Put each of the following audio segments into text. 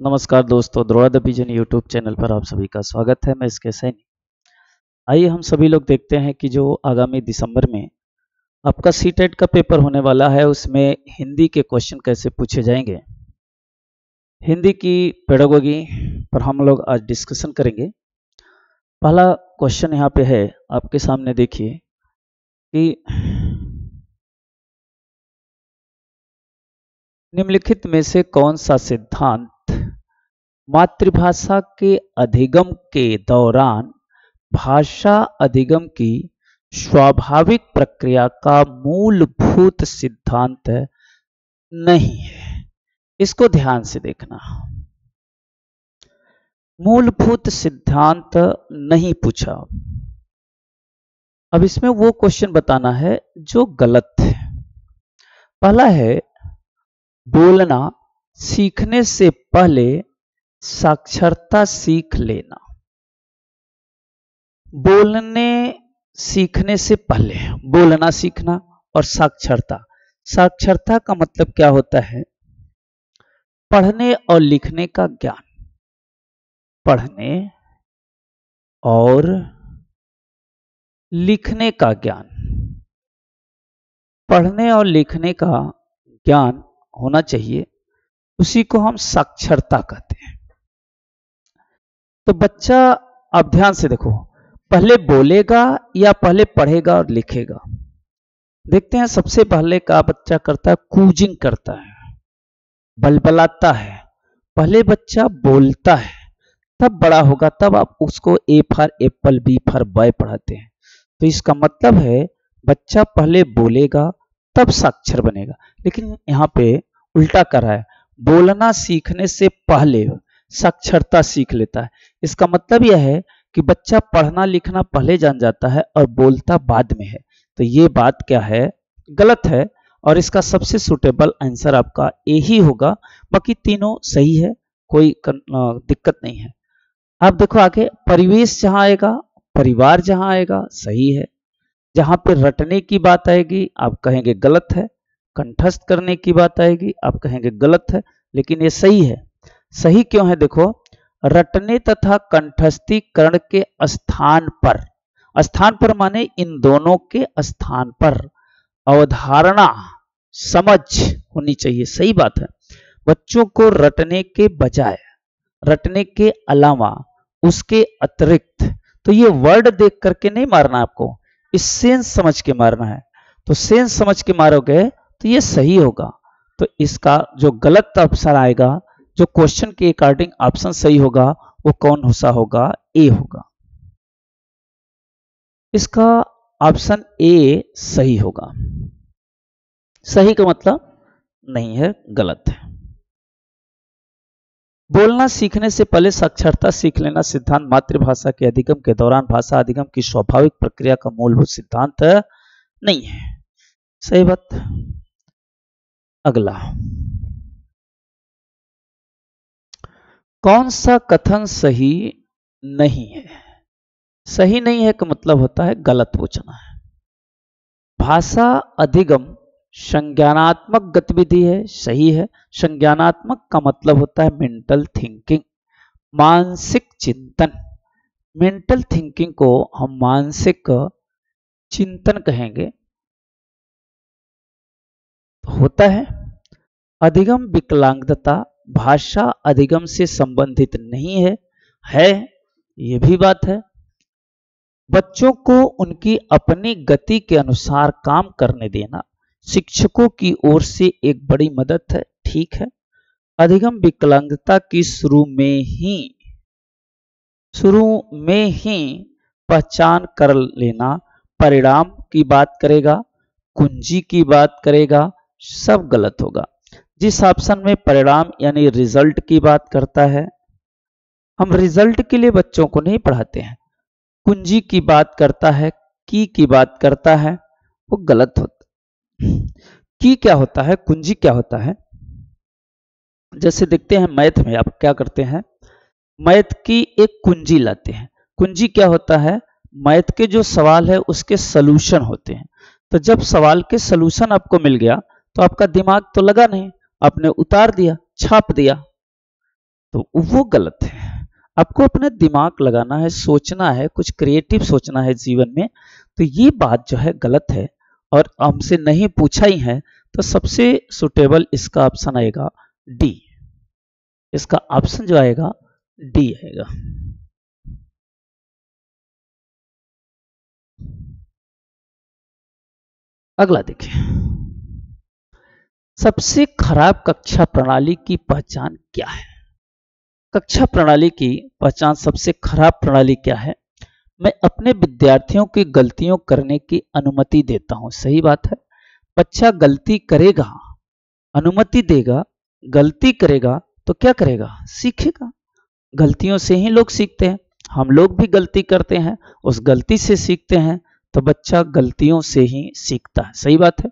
नमस्कार दोस्तों, Drona the vision YouTube channel पर आप सभी का स्वागत है। मैं इसके सैनी। आइए हम सभी लोग देखते हैं कि जो आगामी दिसंबर में आपका सीटेट का पेपर होने वाला है, उसमें हिंदी के क्वेश्चन कैसे पूछे जाएंगे। हिंदी की पेडागोगी पर हम लोग आज डिस्कशन करेंगे। पहला क्वेश्चन यहाँ पे है, आपके सामने देखिए कि निम्नलिखित में से कौन सा सिद्धांत मातृभाषा के अधिगम के दौरान भाषा अधिगम की स्वाभाविक प्रक्रिया का मूलभूत सिद्धांत नहीं है। इसको ध्यान से देखना। मूलभूत सिद्धांत नहीं पूछा। अब इसमें वो क्वेश्चन बताना है जो गलत है। पहला है, बोलना सीखने से पहले साक्षरता सीख लेना। बोलने सीखने से पहले बोलना सीखना और साक्षरता। साक्षरता का मतलब क्या होता है? पढ़ने और लिखने का ज्ञान। पढ़ने और लिखने का ज्ञान। पढ़ने और लिखने का ज्ञान होना चाहिए, उसी को हम साक्षरता कहते हैं। तो बच्चा, आप ध्यान से देखो, पहले बोलेगा या पहले पढ़ेगा और लिखेगा? देखते हैं, सबसे पहले का बच्चा करता है कूजिंग करता है, बलबलाता है। पहले बच्चा बोलता है, तब बड़ा होगा तब आप उसको A for apple, B for boy पढ़ाते हैं। तो इसका मतलब है बच्चा पहले बोलेगा तब साक्षर बनेगा। लेकिन यहाँ पे उल्टा कर रहा है, बोलना सीखने से पहले साक्षरता सीख लेता है। इसका मतलब यह है कि बच्चा पढ़ना लिखना पहले जान जाता है और बोलता बाद में है। तो ये बात क्या है? गलत है। और इसका सबसे सुटेबल आंसर आपका ए ही होगा। बाकी तीनों सही है, कोई दिक्कत नहीं है। आप देखो आगे, परिवेश जहां आएगा, परिवार जहां आएगा, सही है। जहां पे रटने की बात आएगी आप कहेंगे गलत है। कंठस्थ करने की बात आएगी आप कहेंगे गलत है। लेकिन ये सही है। सही क्यों है? देखो, रटने तथा कंठस्थीकरण के स्थान पर माने इन दोनों के स्थान पर अवधारणा समझ होनी चाहिए। सही बात है। बच्चों को रटने के बजाय, रटने के अलावा, उसके अतिरिक्त, तो ये वर्ड देख करके नहीं मारना आपको, इस सेंस समझ के मारना है। तो सेंस समझ के मारोगे तो ये सही होगा। तो इसका जो गलत ऑप्शन आएगा, जो क्वेश्चन के अकॉर्डिंग ऑप्शन सही होगा, वो कौन सा होगा? ए होगा। इसका ऑप्शन ए सही होगा। सही का मतलब नहीं है, गलत है। बोलना सीखने से पहले साक्षरता सीख लेना सिद्धांत मातृभाषा के अधिगम के दौरान भाषा अधिगम की स्वाभाविक प्रक्रिया का मूलभूत सिद्धांत नहीं है। सही बात। अगला, कौन सा कथन सही नहीं है? सही नहीं है का मतलब होता है गलत पूछना है। भाषा अधिगम संज्ञानात्मक गतिविधि है, सही है। संज्ञानात्मक का मतलब होता है मेंटल थिंकिंग, मानसिक चिंतन। मेंटल थिंकिंग को हम मानसिक चिंतन कहेंगे। होता है। अधिगम विकलांगता भाषा अधिगम से संबंधित नहीं है, यह भी बात है। बच्चों को उनकी अपनी गति के अनुसार काम करने देना शिक्षकों की ओर से एक बड़ी मदद है, ठीक है। अधिगम विकलांगता की शुरू में ही पहचान कर लेना परिणाम की बात करेगा, कुंजी की बात करेगा, सब गलत होगा। जिस ऑप्शन में परिणाम यानी रिजल्ट की बात करता है, हम रिजल्ट के लिए बच्चों को नहीं पढ़ाते हैं। कुंजी की बात करता है, की बात करता है, वो गलत होता। की क्या होता है, कुंजी क्या होता है? जैसे देखते हैं मैथ में आप क्या करते हैं, मैथ की एक कुंजी लाते हैं। कुंजी क्या होता है? मैथ के जो सवाल है उसके सलूशन होते हैं। तो जब सवाल के सलूशन आपको मिल गया तो आपका दिमाग तो लगा नहीं, आपने उतार दिया, छाप दिया। तो वो गलत है। आपको अपना दिमाग लगाना है, सोचना है, कुछ क्रिएटिव सोचना है जीवन में। तो ये बात जो है गलत है और हमसे नहीं पूछा ही है, तो सबसे सुटेबल इसका ऑप्शन आएगा डी। इसका ऑप्शन जो आएगा डी आएगा। अगला देखिए, सबसे खराब कक्षा प्रणाली की पहचान क्या है? कक्षा प्रणाली की पहचान, सबसे खराब प्रणाली क्या है? मैं अपने विद्यार्थियों की गलतियों करने की अनुमति देता हूं। सही बात है, बच्चा गलती करेगा, अनुमति देगा, गलती करेगा तो क्या करेगा? सीखेगा। गलतियों से ही लोग सीखते हैं, हम लोग भी गलती करते हैं, उस गलती से सीखते हैं, तो बच्चा गलतियों से ही सीखता है। सही बात है।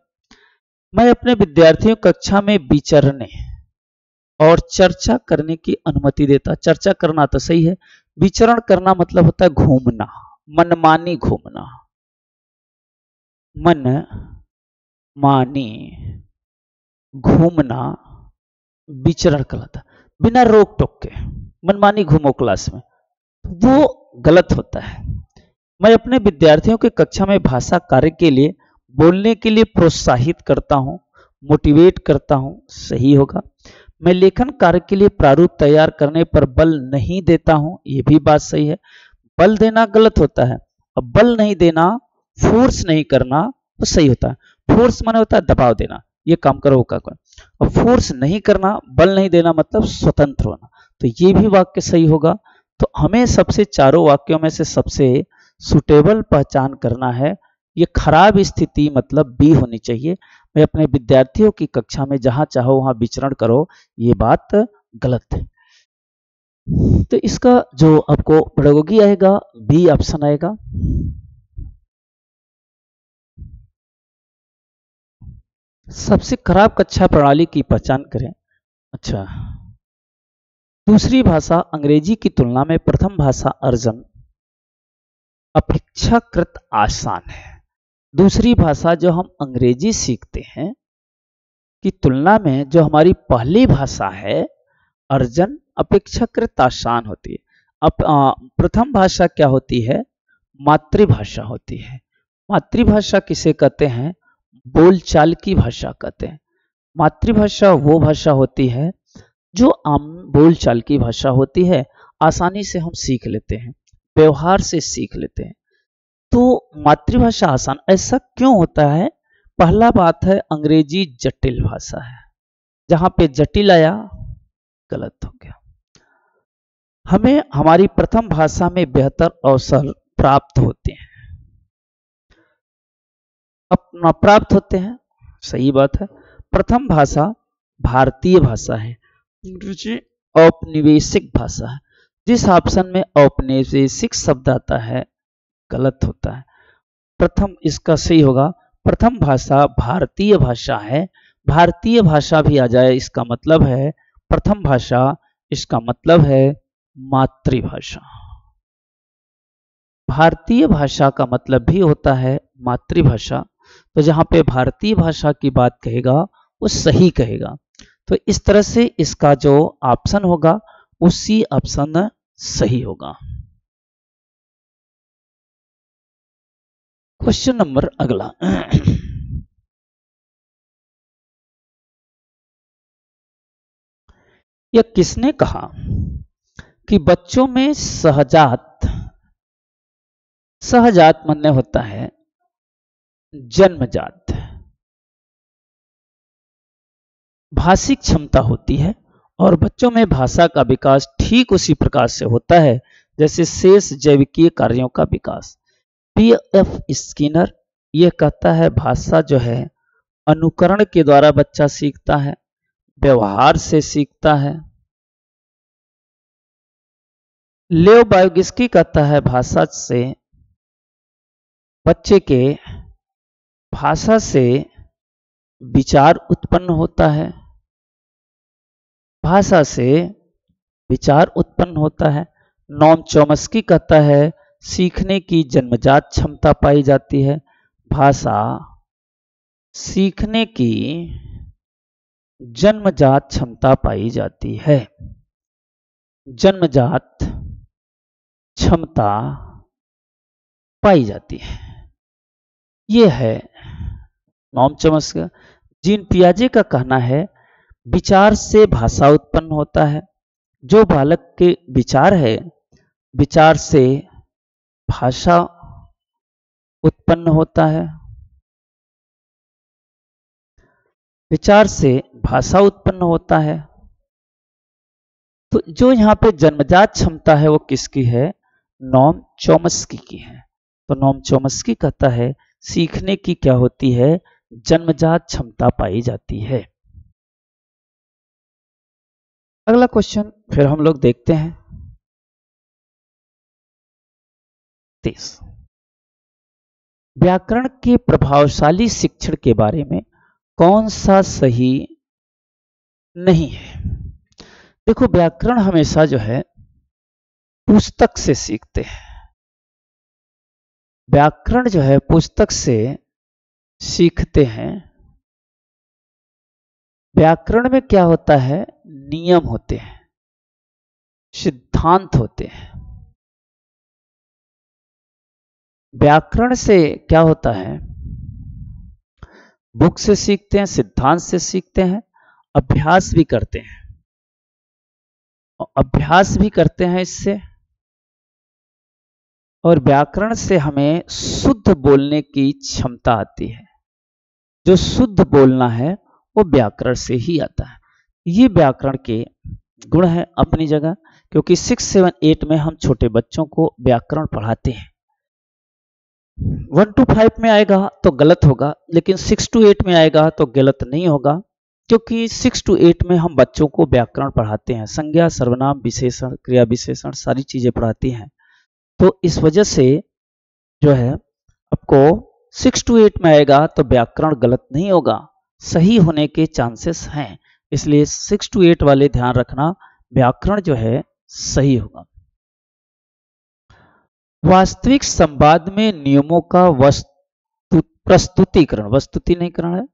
मैं अपने विद्यार्थियों कक्षा में विचरने और चर्चा करने की अनुमति देता। चर्चा करना तो सही है, विचरण करना मतलब होता है घूमना, मनमानी घूमना, मन मानी घूमना, विचरण कहलाता। बिना रोक टोक के मनमानी घूमो क्लास में, वो गलत होता है। मैं अपने विद्यार्थियों के कक्षा में भाषा कार्य के लिए बोलने के लिए प्रोत्साहित करता हूं, मोटिवेट करता हूं। सही होगा। मैं लेखन कार्य के लिए प्रारूप तैयार करने पर बल नहीं देता हूं। यह भी बात सही है। बल देना गलत होता है। अब बल नहीं देना, फोर्स नहीं करना तो सही होता है। फोर्स माने होता है दबाव देना, ये काम करो वो काम करो। और फोर्स नहीं करना, बल नहीं देना मतलब स्वतंत्र होना, तो ये भी वाक्य सही होगा। तो हमें सबसे चारों वाक्यों में से सबसे सुटेबल पहचान करना है। ये खराब स्थिति मतलब बी होनी चाहिए। मैं अपने विद्यार्थियों की कक्षा में जहां चाहो वहां विचरण करो, ये बात गलत है। तो इसका जो आपको पेडागोगी आएगा, बी ऑप्शन आएगा। सबसे खराब कक्षा प्रणाली की पहचान करें। अच्छा, दूसरी भाषा अंग्रेजी की तुलना में प्रथम भाषा अर्जन अपेक्षाकृत आसान है। दूसरी भाषा जो हम अंग्रेजी सीखते हैं की तुलना में जो हमारी पहली भाषा है अर्जन अपेक्षाकृत आसान होती है। अब प्रथम भाषा क्या होती है? मातृभाषा होती है। मातृभाषा किसे कहते हैं? बोलचाल की भाषा कहते हैं। मातृभाषा वो भाषा होती है जो आम बोलचाल की भाषा होती है, आसानी से हम सीख लेते हैं, व्यवहार से सीख लेते हैं। तो मातृभाषा आसान ऐसा क्यों होता है? पहला बात है अंग्रेजी जटिल भाषा है, जहां पे जटिल आया गलत हो गया। हमें हमारी प्रथम भाषा में बेहतर अवसर प्राप्त होते हैं, अपना प्राप्त होते हैं। सही बात है। प्रथम भाषा भारतीय भाषा है, अंग्रेजी औपनिवेशिक भाषा है। जिस ऑप्शन में औपनिवेशिक शब्द आता है गलत होता है। प्रथम इसका सही होगा, प्रथम भाषा भारतीय भाषा है। भारतीय भाषा भी आ जाए इसका मतलब है प्रथम भाषा, इसका मतलब है मातृभाषा। भारतीय भाषा का मतलब भी होता है मातृभाषा। तो जहां पे भारतीय भाषा की बात कहेगा वो सही कहेगा। तो इस तरह से इसका जो ऑप्शन होगा उसी ऑप्शन सही होगा। क्वेश्चन नंबर अगला, यह किसने कहा कि बच्चों में सहजात मान्य होता है जन्मजात भाषिक क्षमता होती है और बच्चों में भाषा का विकास ठीक उसी प्रकार से होता है जैसे शेष जैविकीय कार्यों का विकास। पीएफ स्किनर यह कहता है भाषा जो है अनुकरण के द्वारा बच्चा सीखता है, व्यवहार से सीखता है। लेओ बायोगिस्की कहता है भाषा से बच्चे के भाषा से विचार उत्पन्न होता है, भाषा से विचार उत्पन्न होता है। नॉम चॉम्स्की कहता है सीखने की जन्मजात क्षमता पाई जाती है, भाषा सीखने की जन्मजात क्षमता पाई जाती है। जन्मजात क्षमता पाई जाती है। ये है नॉम चॉम्स्की। जीन पियाजे का कहना है विचार से भाषा उत्पन्न होता है। जो बालक के विचार है, विचार से भाषा उत्पन्न होता है। विचार से भाषा उत्पन्न होता है। तो जो यहाँ पे जन्मजात क्षमता है वो किसकी है? नॉम चॉम्स्की की है। तो नॉम चॉम्स्की कहता है सीखने की क्या होती है? जन्मजात क्षमता पाई जाती है। अगला क्वेश्चन फिर हम लोग देखते हैं 30। व्याकरण के प्रभावशाली शिक्षण के बारे में कौन सा सही नहीं है? देखो, व्याकरण हमेशा जो है पुस्तक से सीखते हैं। व्याकरण जो है पुस्तक से सीखते हैं। व्याकरण में क्या होता है? नियम होते हैं, सिद्धांत होते हैं। व्याकरण से क्या होता है? बुक से सीखते हैं, सिद्धांत से सीखते हैं, अभ्यास भी करते हैं। अभ्यास भी करते हैं इससे। और व्याकरण से हमें शुद्ध बोलने की क्षमता आती है। जो शुद्ध बोलना है वो व्याकरण से ही आता है। ये व्याकरण के गुण है अपनी जगह, क्योंकि 6, 7, 8 में हम छोटे बच्चों को व्याकरण पढ़ाते हैं। 1 to 5 में आएगा तो गलत होगा, लेकिन 6 to 8 में आएगा तो गलत नहीं होगा, क्योंकि 6 to 8 में हम बच्चों को व्याकरण पढ़ाते हैं। संज्ञा, सर्वनाम, विशेषण, क्रिया विशेषण सारी चीजें पढ़ाती हैं। तो इस वजह से जो है आपको 6 to 8 में आएगा तो व्याकरण गलत नहीं होगा, सही होने के चांसेस हैं। इसलिए 6 to 8 वाले ध्यान रखना, व्याकरण जो है सही होगा। वास्तविक संवाद में नियमों का प्रस्तुतिकरण, वस्तुति नहीं करण है,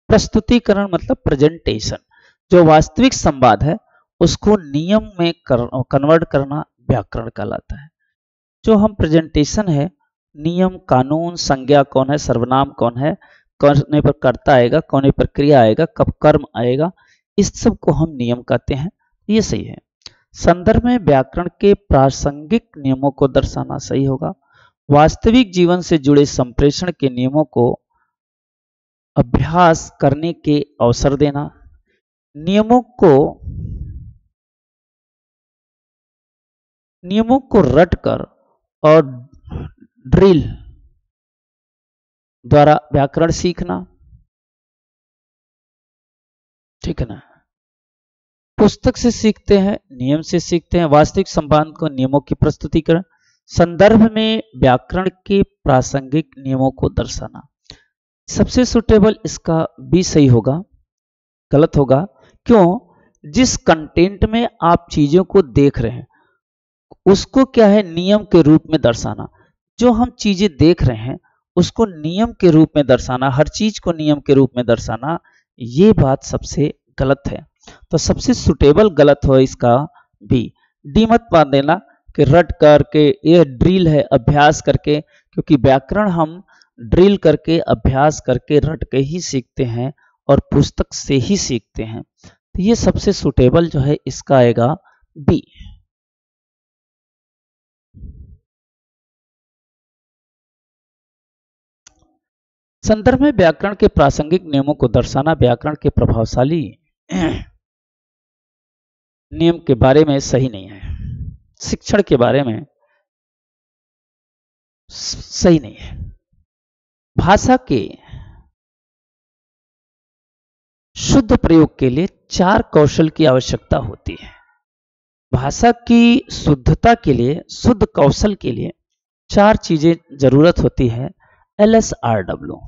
प्रस्तुतिकरण मतलब प्रेजेंटेशन। जो वास्तविक संवाद है उसको नियम में कन्वर्ट करना व्याकरण कहलाता है। जो हम प्रेजेंटेशन है, नियम, कानून, संज्ञा कौन है, सर्वनाम कौन है, करने पर कर्ता आएगा, कोने पर क्रिया आएगा, कब कर्म आएगा, इस सब को हम नियम कहते हैं। ये सही है। संदर्भ में व्याकरण के प्रासंगिक नियमों को दर्शाना सही होगा। वास्तविक जीवन से जुड़े संप्रेषण के नियमों को अभ्यास करने के अवसर देना। नियमों को रटकर और ड्रिल द्वारा व्याकरण सीखना, ठीक है ना। पुस्तक से सीखते हैं, नियम से सीखते हैं। वास्तविक संवाद को नियमों की प्रस्तुतिकरण। संदर्भ में व्याकरण के प्रासंगिक नियमों को दर्शाना। सबसे सुटेबल इसका भी सही होगा, गलत होगा। क्यों? जिस कंटेंट में आप चीजों को देख रहे हैं उसको क्या है? नियम के रूप में दर्शाना। जो हम चीजें देख रहे हैं उसको नियम के रूप में दर्शाना, हर चीज को नियम के रूप में दर्शाना, ये बात सबसे गलत है। तो सबसे सुटेबल गलत हो इसका बी। डी मत मान देना कि रट करके, ये ड्रिल है, अभ्यास करके, क्योंकि व्याकरण हम ड्रिल करके, अभ्यास करके, रट के ही सीखते हैं और पुस्तक से ही सीखते हैं। तो ये सबसे सुटेबल जो है इसका आएगा बी। संदर्भ में व्याकरण के प्रासंगिक नियमों को दर्शाना व्याकरण के प्रभावशाली नियम के बारे में सही नहीं है, शिक्षण के बारे में सही नहीं है। भाषा के शुद्ध प्रयोग के लिए 4 कौशल की आवश्यकता होती है। भाषा की शुद्धता के लिए, शुद्ध कौशल के लिए 4 चीजें जरूरत होती है। LSRW।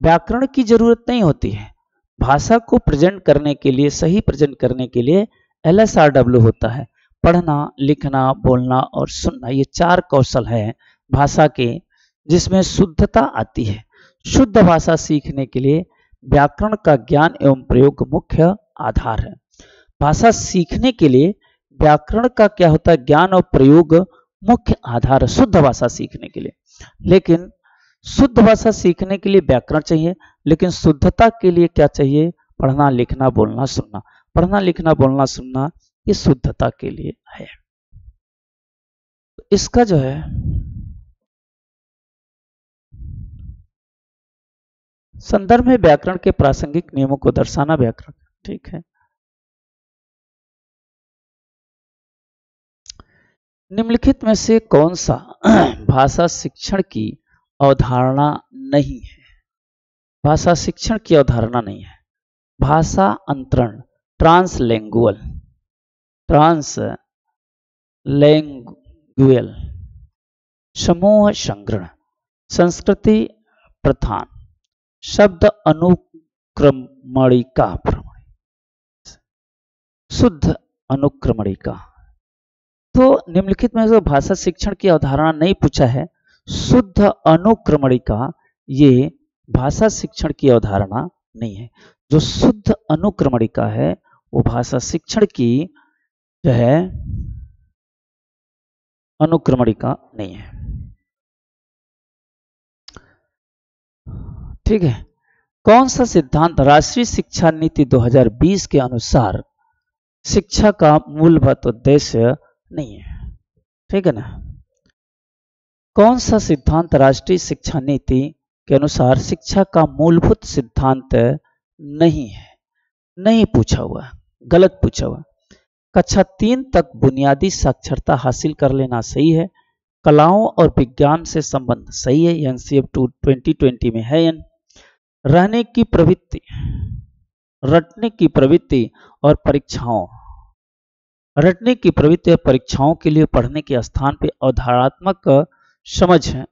व्याकरण की जरूरत नहीं होती है। भाषा को प्रेजेंट करने के लिए, सही प्रेजेंट करने के लिए LSRW होता है। पढ़ना, लिखना, बोलना और सुनना, ये 4 कौशल हैं भाषा के, जिसमें शुद्धता आती है। शुद्ध भाषा सीखने के लिए व्याकरण का ज्ञान एवं प्रयोग मुख्य आधार है। भाषा सीखने के लिए व्याकरण का क्या होता है, ज्ञान और प्रयोग मुख्य आधार है शुद्ध भाषा सीखने के लिए। लेकिन शुद्ध भाषा सीखने के लिए व्याकरण चाहिए, लेकिन शुद्धता के लिए क्या चाहिए, पढ़ना लिखना बोलना सुनना। पढ़ना लिखना बोलना सुनना ये शुद्धता के लिए है। इसका जो है संदर्भ में व्याकरण के प्रासंगिक नियमों को दर्शाना व्याकरण, ठीक है। निम्नलिखित में से कौन सा भाषा शिक्षण की अवधारणा नहीं है? भाषा शिक्षण की अवधारणा नहीं है। भाषा अंतरण, ट्रांसलैंगुअल, समूह संग्रहण, संस्कृति प्रधान, शब्द अनुक्रमणिका, शुद्ध अनुक्रमणिका। तो निम्नलिखित में जो भाषा शिक्षण की अवधारणा नहीं पूछा है, शुद्ध अनुक्रमणिका ये भाषा शिक्षण की अवधारणा नहीं है। जो शुद्ध अनुक्रमणिका है वो भाषा शिक्षण की जो है अनुक्रमणिका नहीं है, ठीक है। कौन सा सिद्धांत राष्ट्रीय शिक्षा नीति 2020 के अनुसार शिक्षा का मूलभूत उद्देश्य नहीं है, ठीक है ना। कौन सा सिद्धांत राष्ट्रीय शिक्षा नीति के अनुसार शिक्षा का मूलभूत सिद्धांत नहीं है? नहीं पूछा हुआ, गलत पूछा हुआ। कक्षा 3 तक बुनियादी साक्षरता हासिल कर लेना सही है। कलाओं और विज्ञान से संबंध सही है, एनसीएफ 2020 में है। रहने की प्रवृत्ति, रटने की प्रवृत्ति और परीक्षाओं, रटने की प्रवृत्ति और परीक्षाओं के लिए पढ़ने के स्थान पे अवधारणात्मक समझ है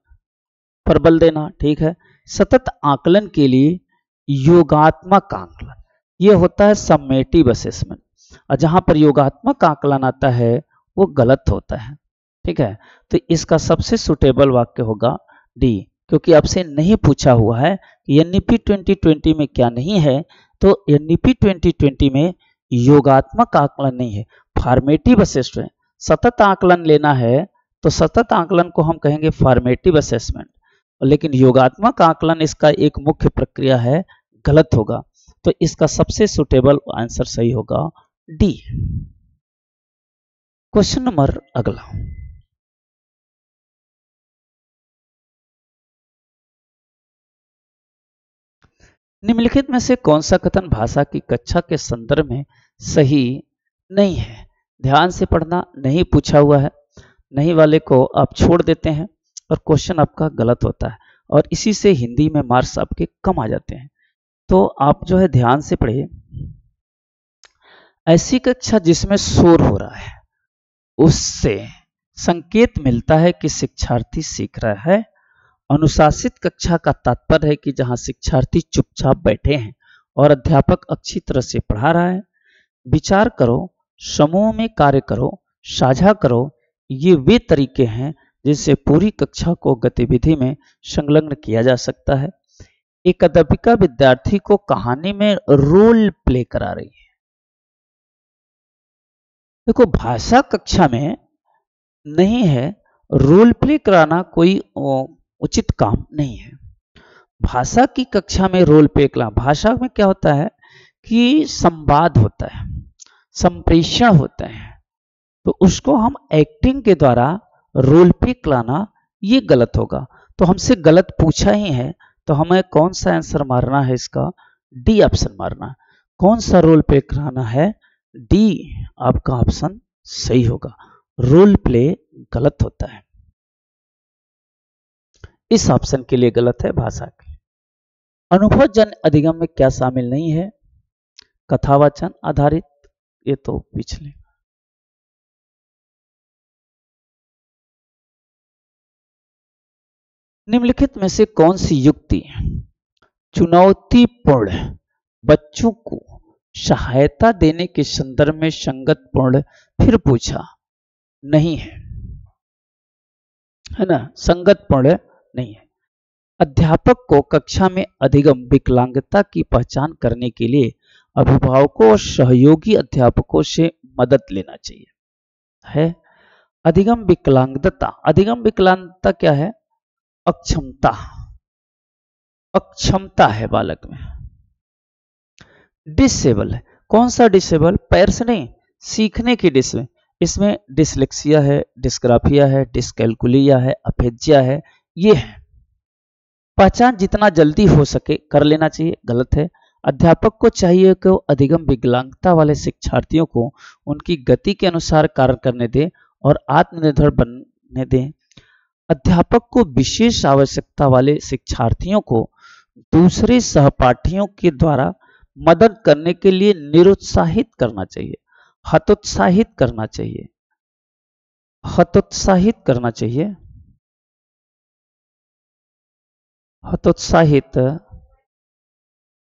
पर बल देना, ठीक है। सतत आकलन के लिए योगात्मक आकलन, ये होता है समेटिव असेसमेंट, और जहां पर योगात्मक आकलन आता है वो गलत होता है, ठीक है। तो इसका सबसे सुटेबल वाक्य होगा डी, क्योंकि आपसे नहीं पूछा हुआ है कि एनईपी 2020 में क्या नहीं है। तो एनईपी 2020 में योगात्मक आकलन नहीं है, फॉर्मेटिव असेसमेंट। सतत आकलन लेना है तो सतत आकलन को हम कहेंगे फॉर्मेटिव असेसमेंट, लेकिन योगात्मक आकलन इसका एक मुख्य प्रक्रिया है, गलत होगा। तो इसका सबसे सुटेबल आंसर सही होगा डी। क्वेश्चन नंबर अगला, निम्नलिखित में से कौन सा कथन भाषा की कक्षा के संदर्भ में सही नहीं है? ध्यान से पढ़ना, नहीं पूछा हुआ है, नहीं वाले को आप छोड़ देते हैं और क्वेश्चन आपका गलत होता है, और इसी से हिंदी में मार्क्स आपके कम आ जाते हैं। तो आप जो है ध्यान से पढ़िए। ऐसी कक्षा जिसमें शोर हो रहा है उससे संकेत मिलता है कि शिक्षार्थी सीख रहा है। अनुशासित कक्षा का तात्पर्य है कि जहां शिक्षार्थी चुपचाप बैठे हैं और अध्यापक अच्छी तरह से पढ़ा रहा है। विचार करो, समूह में कार्य करो, साझा करो, ये वे तरीके हैं जिनसे पूरी कक्षा को गतिविधि में संलग्न किया जा सकता है। एक अध्यापिका विद्यार्थी को कहानी में रोल प्ले करा रही है। देखो, भाषा कक्षा में नहीं है, रोल प्ले कराना कोई उचित काम नहीं है। भाषा की कक्षा में रोल प्ले कराना, भाषा में क्या होता है कि संवाद होता है, संप्रेषण होता है, तो उसको हम एक्टिंग के द्वारा रोल प्ले कराना ये गलत होगा। तो हमसे गलत पूछा ही है, तो हमें कौन सा आंसर मारना है? इसका डी ऑप्शन मारना। कौन सा रोल प्ले कराना है? डी आपका ऑप्शन सही होगा। रोल प्ले गलत होता है, इस ऑप्शन के लिए गलत है भाषा के। अनुभवजन्य अधिगम में क्या शामिल नहीं है? कथावाचन आधारित, ये तो पिछले। निम्नलिखित में से कौन सी युक्ति चुनौतीपूर्ण बच्चों को सहायता देने के संदर्भ में संगतपूर्ण? फिर पूछा नहीं है ना, संगतपूर्ण नहीं है। अध्यापक को कक्षा में अधिगम विकलांगता की पहचान करने के लिए अभिभावकों और सहयोगी अध्यापकों से मदद लेना चाहिए। है अधिगम विकलांगता। अधिगम विकलांगता क्या है? अक्षमता, अक्षमता है बालक में। डिसेबल है, कौन सा डिसेबल? पैर से नहीं, सीखने की डिस में। इसमें डिसलेक्सिया है, डिस्ग्राफिया है, डिसकैलकुलिया है, अफेजिया है, ये है। पहचान जितना जल्दी हो सके कर लेना चाहिए, गलत है। अध्यापक को चाहिए कि वो अधिगम विकलांगता वाले शिक्षार्थियों को उनकी गति के अनुसार कार्य करने दे और आत्मनिर्भर बनने दें। अध्यापक को विशेष आवश्यकता वाले शिक्षार्थियों को दूसरे सहपाठियों के द्वारा मदद करने के लिए निरुत्साहित करना चाहिए, हतोत्साहित करना चाहिए, हतोत्साहित करना चाहिए, हतोत्साहित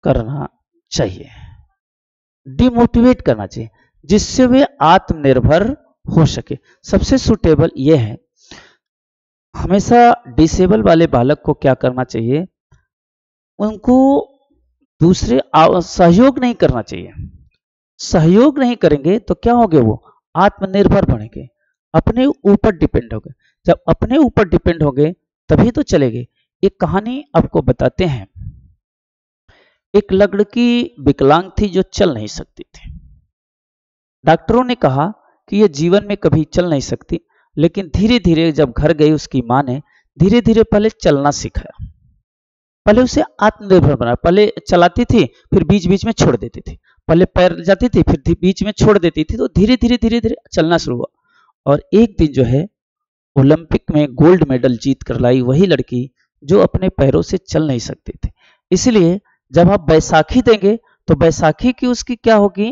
करना चाहिए, डिमोटिवेट करना चाहिए, जिससे वे आत्मनिर्भर हो सके। सबसे सुटेबल यह है, हमेशा डिसेबल वाले बालक को क्या करना चाहिए? उनको दूसरे सहयोग नहीं करना चाहिए। सहयोग नहीं करेंगे तो क्या होंगे? वो आत्मनिर्भर बनेंगे, अपने ऊपर डिपेंड होंगे। जब अपने ऊपर डिपेंड होंगे तभी तो चलेंगे। एक कहानी आपको बताते हैं। एक लड़की विकलांग थी जो चल नहीं सकती थी। डॉक्टरों ने कहा कि यह जीवन में कभी चल नहीं सकती, लेकिन धीरे धीरे जब घर गई उसकी मां ने धीरे धीरे पहले चलना सिखाया, पहले उसे आत्मनिर्भर बनाया। पहले चलाती थी, फिर बीच बीच में छोड़ देती थी, पहले पैर जाती थी, फिर बीच में छोड़ देती थी, तो धीरे धीरे धीरे धीरे चलना शुरू हुआ। और एक दिन जो है ओलंपिक में गोल्ड मेडल जीत कर लाई वही लड़की जो अपने पैरों से चल नहीं सकती थी। इसलिए जब आप बैसाखी देंगे तो बैसाखी की उसकी क्या होगी?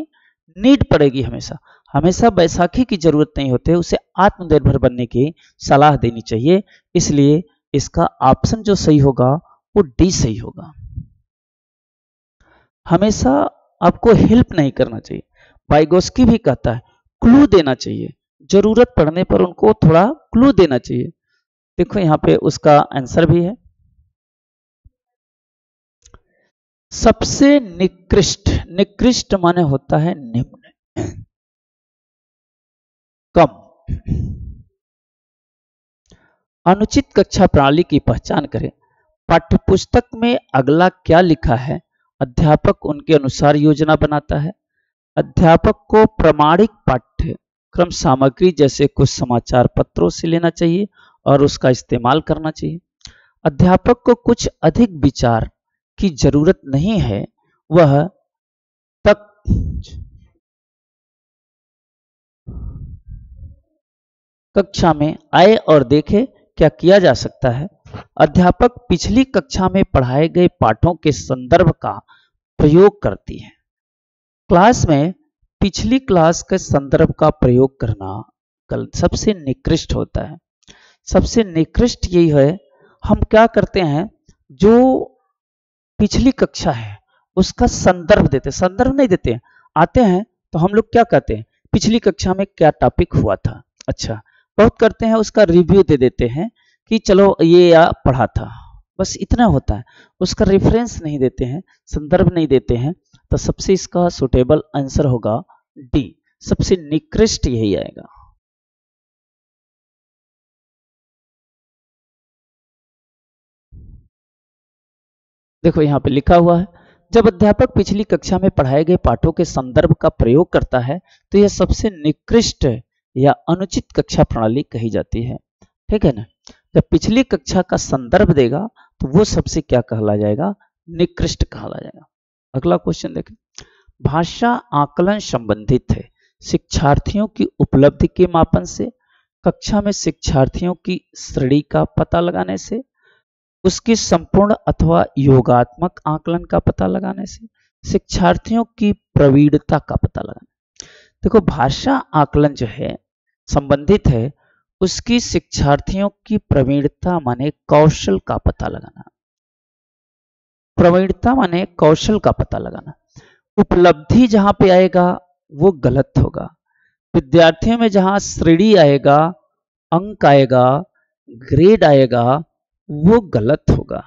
नीड पड़ेगी। हमेशा हमेशा बैसाखी की जरूरत नहीं होती, उसे आत्मनिर्भर बनने की सलाह देनी चाहिए। इसलिए इसका ऑप्शन जो सही होगा वो डी सही होगा। हमेशा आपको हेल्प नहीं करना चाहिए। वाइगोस्की भी कहता है क्लू देना चाहिए, जरूरत पड़ने पर उनको थोड़ा क्लू देना चाहिए। देखो यहां पे उसका आंसर भी है। सबसे निकृष्ट, निकृष्ट माने होता है निम्न, कम। अनुचित कक्षा प्रणाली की पहचान करें। पाठ्यपुस्तक में अगला क्या लिखा है? अध्यापक उनके अनुसार योजना बनाता है। अध्यापक को प्रामाणिक पाठ्यक्रम सामग्री जैसे कुछ समाचार पत्रों से लेना चाहिए और उसका इस्तेमाल करना चाहिए। अध्यापक को कुछ अधिक विचार की जरूरत नहीं है, वह तक कक्षा में आए और देखे क्या किया जा सकता है। अध्यापक पिछली कक्षा में पढ़ाए गए पाठों के संदर्भ का प्रयोग करती है। क्लास में पिछली क्लास के संदर्भ का प्रयोग करना सबसे निकृष्ट होता है। सबसे निकृष्ट यही है, हम क्या करते हैं, जो पिछली कक्षा है उसका संदर्भ देते हैं, संदर्भ नहीं देते हैं। आते हैं तो हम लोग क्या कहते हैं, पिछली कक्षा में क्या टॉपिक हुआ था। अच्छा, बहुत करते हैं उसका रिव्यू दे देते हैं कि चलो ये या पढ़ा था, बस इतना होता है। उसका रेफरेंस नहीं देते हैं, संदर्भ नहीं देते हैं। तो सबसे इसका सुटेबल आंसर होगा डी, सबसे निकृष्ट यही आएगा। देखो यहां पे लिखा हुआ है, जब अध्यापक पिछली कक्षा में पढ़ाए गए पाठों के संदर्भ का प्रयोग करता है तो यह सबसे निकृष्ट या अनुचित कक्षा प्रणाली कही जाती है। ठीक है ना? जब पिछली कक्षा का संदर्भ देगा तो वो सबसे क्या कहला जाएगा? निकृष्ट कहला जाएगा। अगला क्वेश्चन देखें। भाषा आकलन संबंधित है शिक्षार्थियों की उपलब्धि के मापन से, कक्षा में शिक्षार्थियों की श्रेणी का पता लगाने से, उसकी संपूर्ण अथवा योगात्मक आकलन का पता लगाने से, शिक्षार्थियों की प्रवीणता का पता लगाने। देखो भाषा आकलन जो है संबंधित है उसकी शिक्षार्थियों की प्रवीणता माने कौशल का पता लगाना, प्रवीणता माने कौशल का पता लगाना। उपलब्धि जहां पे आएगा वो गलत होगा। विद्यार्थियों में जहां श्रेणी आएगा, अंक आएगा, ग्रेड आएगा, वो गलत होगा।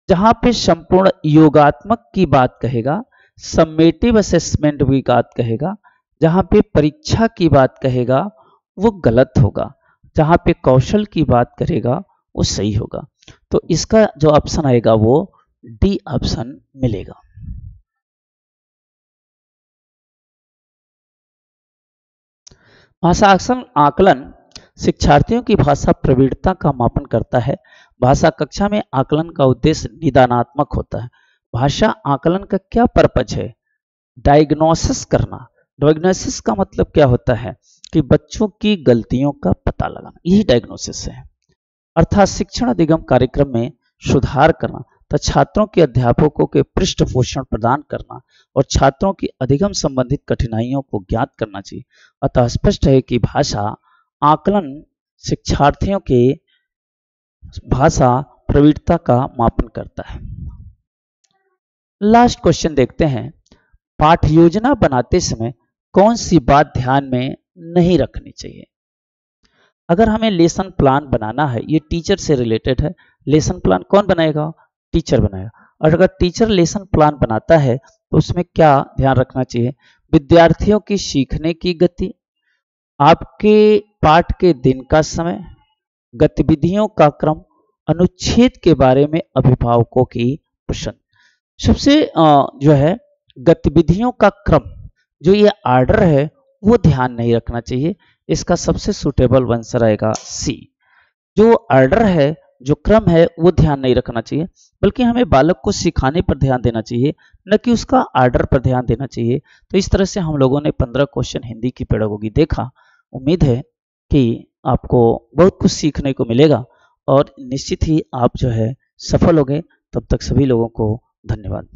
जहां पे संपूर्ण योगात्मक की बात कहेगा, समेटिव असेसमेंट की बात कहेगा, जहां पे परीक्षा की बात कहेगा वो गलत होगा, जहां पे कौशल की बात करेगा वो सही होगा। तो इसका जो ऑप्शन आएगा वो डी ऑप्शन मिलेगा। भाषा आकलन शिक्षार्थियों की भाषा प्रवीणता का मापन करता है। भाषा कक्षा में आकलन का उद्देश्य निदानात्मक होता है। भाषा आकलन का क्या पर्पज है? डायग्नोसिस करना। डायग्नोसिस का मतलब क्या होता है कि बच्चों की गलतियों का पता लगाना, यही डायग्नोसिस है। अर्थात शिक्षण अधिगम कार्यक्रम में सुधार करना, तो छात्रों के अध्यापकों के पृष्ठपोषण प्रदान करना और छात्रों की अधिगम संबंधित कठिनाइयों को ज्ञात करना चाहिए। अतः स्पष्ट है कि भाषा आकलन शिक्षार्थियों के भाषा प्रवीणता का मापन करता है। लास्ट क्वेश्चन देखते हैं। पाठ योजना बनाते समय कौन सी बात ध्यान में नहीं रखनी चाहिए? अगर हमें लेसन प्लान बनाना है, ये टीचर से रिलेटेड है। लेसन प्लान कौन बनाएगा? टीचर बनाएगा। और अगर टीचर लेसन प्लान बनाता है तो उसमें क्या ध्यान रखना चाहिए? विद्यार्थियों की सीखने की गति, आपके पाठ के दिन का समय, गतिविधियों का क्रम, अनुच्छेद के बारे में अभिभावकों की पसंद। सबसे जो है गतिविधियों का क्रम, जो ये ऑर्डर है वो ध्यान नहीं रखना चाहिए। इसका सबसे सुटेबल आंसर आएगा सी। जो ऑर्डर है, जो क्रम है वो ध्यान नहीं रखना चाहिए, बल्कि हमें बालक को सिखाने पर ध्यान देना चाहिए, न कि उसका ऑर्डर पर ध्यान देना चाहिए। तो इस तरह से हम लोगों ने 15 क्वेश्चन हिंदी की पेडागोगी देखा। उम्मीद है कि आपको बहुत कुछ सीखने को मिलेगा और निश्चित ही आप जो है सफल होंगे। तब तक सभी लोगों को धन्यवाद।